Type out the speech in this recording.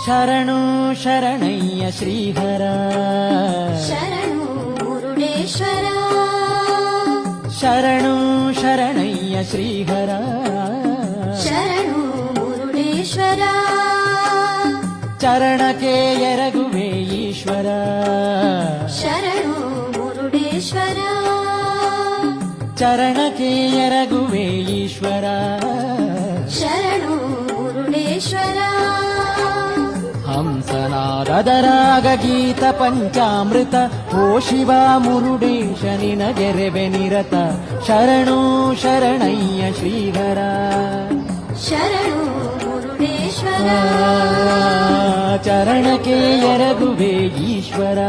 ಶರಣು ಶರಣಯ್ಯ ಶ್ರೀಹರ ಶರಣು ಮುರುಡೇಶ್ವರ ಶರಣು ಶರಣಯ್ಯ ಶ್ರೀಹರ ಶರಣು ಮುರುಡೇಶ್ವರ ಚರಣಕ್ಕೆ ಎರಗುವೆ ಈಶ್ವರ ಶರಣು ಮುರುಡೇಶ್ವರ ಚರಣಕ್ಕೆ ಎರಗುವೆ ಈಶ್ವರ ಶರಣು ಮುರುಡೇಶ್ವರ ಹಂಸನಾದರಾಗ ಗೀತ ಪಂಚಾಮೃತ ಓ ಶಿವ ಮುರುಡೇಶ ನಿನಗೆರೆವೆ ನಿರತ ಶರಣು ಶರಣಯ್ಯ ಶ್ರೀಹರ ಶರಣು ಮುರುಡೇಶ್ವರ ಚರಣಕ್ಕೆ ಎರಗುವೆ ಈಶ್ವರ